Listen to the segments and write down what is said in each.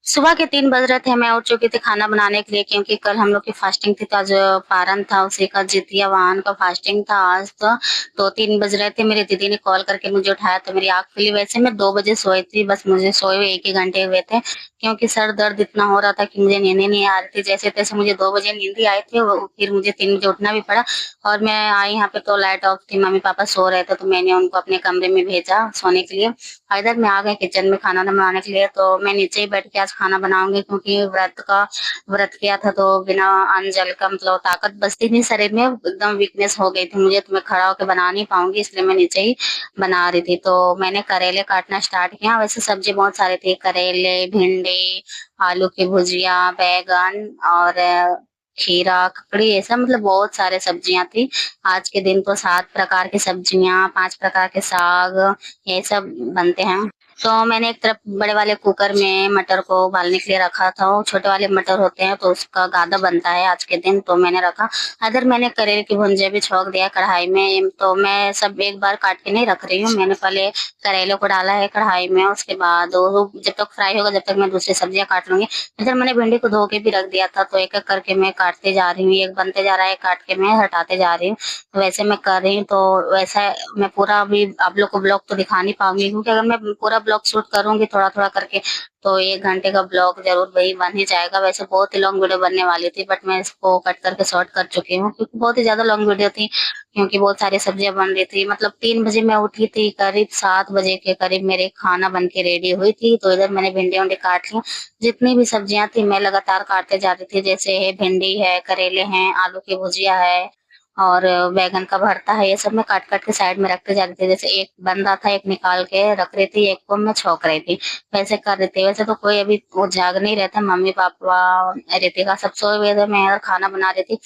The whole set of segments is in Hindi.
सुबह के 3 बज रहे थे, मैं उठ चुकी थी खाना बनाने के लिए क्योंकि कल हम लोग की फास्टिंग थी, तो आज पारण था, उसी का जितिया वाहन का फास्टिंग था आज तो 3 बज रहे थे। मेरी दीदी ने कॉल करके मुझे उठाया तो मेरी आँख खुली। वैसे मैं 2 बजे सोई थी, बस मुझे सोए हुए 1 ही घंटे हुए थे क्योंकि सर दर्द इतना हो रहा था कि मुझे नींद ही नहीं आ रही थी। जैसे-तैसे मुझे 2 बजे नींद ही आई थी, वो फिर मुझे 3 बजे उठना भी पड़ा और मैं आई यहाँ पे तो लाइट ऑफ थी, मम्मी-पापा सो रहे थे, तो मैंने उनको अपने कमरे में भेजा सोने के लिए। इधर मैं आ गई किचन में खाना बनाने के लिए, तो मैं नीचे ही बैठ के आज खाना बनाऊँगी क्योंकि व्रत किया था, तो बिना अन्न जल का मतलब ताकत बचती नहीं शरीर में, एकदम वीकनेस हो गई थी मुझे, तो मैं खड़ा होके बना नहीं पाऊँगी, इसलिए मैं नीचे ही बना रही थी। तो मैंने करेले काटना स्टार्ट किया, वैसे सब्ज़ी बहुत सारी थी, करेले, भिंडी, आलू की भुजिया, बैंगन और खीरा, ककड़ी, ऐसा मतलब बहुत सारे सब्जियाँ थी। आज के दिन तो 7 प्रकार की सब्जियाँ, 5 प्रकार के साग, ये सब बनते हैं। तो मैंने एक तरफ बड़े वाले कुकर में मटर को उबालने के लिए रखा था, वो छोटे वाले मटर होते हैं तो उसका गादा बनता है आज के दिन, तो मैंने रखा। इधर मैंने करेले की भुंजिया भी छौंक दिया कढ़ाई में, तो मैं सब एक बार काट के नहीं रख रही हूँ, मैंने पहले करेले को डाला है कढ़ाई में, उसके बाद वो जब तक फ्राई होगा जब तक मैं दूसरी सब्जियाँ काट लूँगी। इधर मैंने भिंडी को धो के भी रख दिया था, तो एक-एक करके मैं काटते जा रही हूँ, एक बनते जा रहा है, काट के मैं हटाते जा रही हूँ। तो वैसे मैं कर रही हूँ, तो वैसा मैं पूरा अभी आप लोग को ब्लॉग तो दिखा नहीं पाऊँगी क्योंकि अगर मैं पूरा ब्लॉग शूट करूँगी थोड़ा-थोड़ा करके, तो 1 घंटे का ब्लॉग ज़रूर वही बन ही जाएगा। वैसे बहुत ही लॉन्ग वीडियो बनने वाली थी, बट मैं इसको कट करके शॉर्ट कर चुकी हूँ क्योंकि बहुत ही ज़्यादा लॉन्ग वीडियो थी, क्योंकि बहुत सारी सब्जियाँ बन रही थी। मतलब 3 बजे मैं उठी थी, करीब 7 बजे के करीब मेरे खाना बन के रेडी हुई थी, तो इधर मैंने भिंडी-विंडी काट ली। जितनी भी सब्जियाँ थी मैं लगातार काटते जा रही थी, जैसे है भिंडी है, करेले हैं, आलू की भुजिया है और बैंगन का भरता है, ये सब मैं काट-काट के साइड में रखते जा रही थी। जैसे एक बन रहा था, एक निकाल के रख रही थी, एक को मैं छौंक रही थी, वैसे कर रही थी। वैसे तो कोई अभी वो जाग नहीं रहा था, मम्मी-पापा, रितिका सब सोए हुए थे, मैं इधर खाना बना रही थी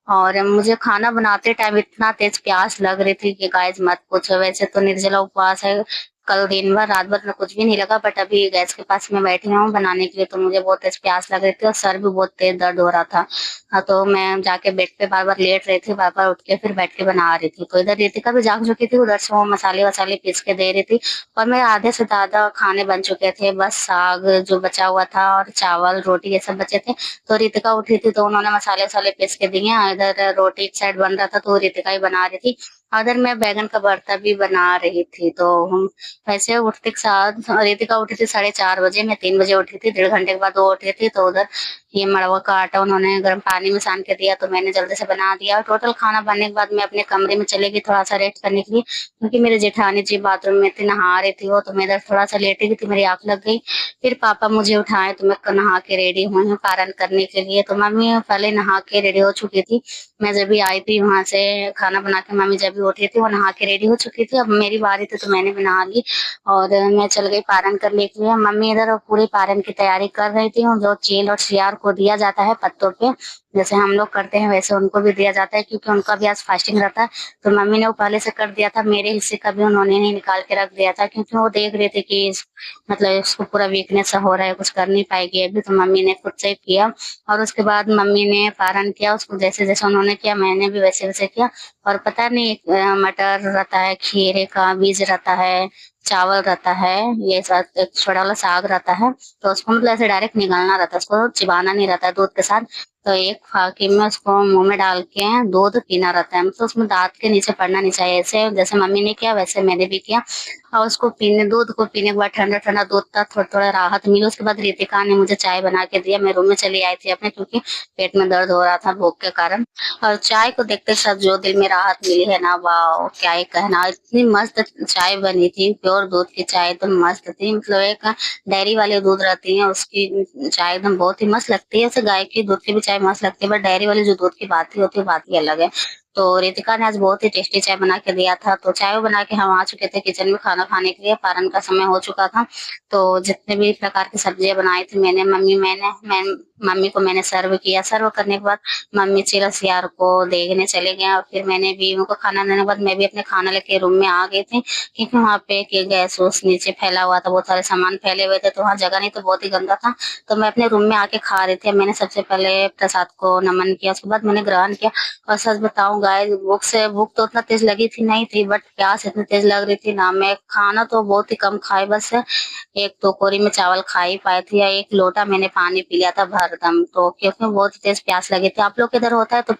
और मुझे खाना बनाते टाइम इतना तेज़ प्यास लग रही थी कि गाइस मत पूछो। वैसे तो निर्जला उपवास है, कल दिन भर रात भर में कुछ भी नहीं लगा, बट अभी गैस के पास मैं बैठी हूँ बनाने के लिए, तो मुझे बहुत तेज़ प्यास लग रही थी और सर भी बहुत तेज़ दर्द हो रहा था। हाँ, तो मैं जाके बेड पे बार-बार लेट रही थी, बार-बार उठ के फिर बैठ के बना रही थी। तो इधर रितिका भी जाग चुकी थी, उधर से वो मसाले-वसाले पीस के दे रही थी और मेरे आधे से ज़्यादा खाने बन चुके थे, बस साग जो बचा हुआ था और चावल, रोटी ये सब बचे थे। तो रितिका उठी थी तो उन्होंने मसाले-वसाले पीस के दिए, इधर रोटी एक साइड बन रहा था तो रितिका ही बना रही थी। उधर मैं बैंगन का भरता भी बना रही थी, तो हम वैसे उठते के साथ रितिका उठी थी 4:30 बजे, मैं 3 बजे उठी थी, डेढ़ घंटे के बाद वो उठी थी, तो उधर ये मड़वा का आटा उन्होंने गर्म पानी में सान के दिया, तो मैंने जल्दी से बना दिया और टोटल खाना बनने के बाद मैं अपने कमरे में चली गई थोड़ा-सा रेस्ट करने के लिए, क्योंकि मेरी जेठानी जी बाथरूम में थी, नहा रही थी वो, तो मैं इधर थोड़ा-सा लेटी हुई थी, मेरी आँख लग गई। फिर पापा मुझे उठाए तो मैं नहा के रेडी हुई हूँ पारण करने के लिए, तो मम्मी पहले नहा के रेडी हो चुकी थी। मैं जब भी आई थी वहाँ से खाना बना के, मम्मी जब भी उठी थी वो नहा के रेडी हो चुकी थी, अब मेरी बारी थी तो मैंने भी नहा ली और मैं चल गई पारण करने के लिए। मम्मी इधर पूरे पारण की तैयारी कर रही थी और जो चील और सियार को दिया जाता है पत्तों पे, जैसे हम लोग करते हैं वैसे उनको भी दिया जाता है क्योंकि उनका भी आज फास्टिंग रहता है। तो मम्मी ने वो पहले से कर दिया था, मेरे हिस्से का भी उन्होंने ही निकाल के रख दिया था क्योंकि वो देख रहे थे कि मतलब इसको पूरा वीकनेस सा हो रहा है, कुछ कर नहीं पाएगी अभी, तो मम्मी ने खुद से किया और उसके बाद मम्मी ने पारण किया, उसको जैसे-जैसे उन्होंने किया मैंने भी वैसे-वैसे किया और पता नहीं मटर रहता है, खीरे का बीज रहता है, चावल रहता है, ये सब एक छोटा वाला साग रहता है, तो उसको मतलब ऐसे डायरेक्ट निगलना रहता है, उसको चिबाना नहीं रहता है दूध के साथ। तो एक फाँकी में उसको मुँह में डाल के दूध पीना रहता है, मतलब उसमें दाँत के नीचे पड़ना नहीं चाहिए। ऐसे जैसे मम्मी ने किया वैसे मैंने भी किया और उसको पीने दूध को पीने के बाद ठंडा-ठंडा दूध था, थोड़ा-थोड़ा राहत मिली। उसके बाद रितिका ने मुझे चाय बना के दिया, मैं रूम में चली आई थी अपने क्योंकि पेट में दर्द हो रहा था भूख के कारण और चाय को देखते साथ जो दिल में राहत मिली है ना, वाओ! क्या ही कहना। इतनी मस्त चाय बनी थी, प्योर दूध की चाय एकदम मस्त थी। मतलब एक डेयरी वाले दूध रहती है उसकी चाय एकदम बहुत ही मस्त लगती है। ऐसे गाय के दूध की भी चाय मस्त लगती है, बट डेयरी वाली जो दूध की बात ही होती है, बात ही अलग है। तो रितिका ने आज बहुत ही टेस्टी चाय बना के दिया था, तो चाय वो बना के हम आ चुके थे किचन में खाना खाने के लिए, पारण का समय हो चुका था। तो जितने भी प्रकार की सब्जियाँ बनाई थी मैं मम्मी को मैंने सर्व किया। सर्व करने के बाद मम्मी चिरसियार को देखने चले गए और फिर मैंने भी उनको खाना देने के बाद मैं भी अपने खाना लेके रूम में आ गई थी, क्योंकि वहाँ पे कि गैस-वैस नीचे फैला हुआ था, बहुत सारे सामान फैले हुए थे, तो वहाँ जगह नहीं तो बहुत ही गंदा था। तो मैं अपने रूम में आके खा रही थी। मैंने सबसे पहले प्रसाद को नमन किया, उसके बाद मैंने ग्रहण किया और सच बताऊँ गाइस भूख तो उतना तेज़ लगी थी नहीं थी बट प्यास इतनी तेज़ लग रही थी ना, मैं खाना तो बहुत ही कम खाई बस 1 टोकरी में चावल खा ही पाई थी या 1 लोटा मैंने पानी पी लिया था भर दम तो क्योंकि बहुत तेज़ प्यास लगी थी। आप लोग के इधर होता है तो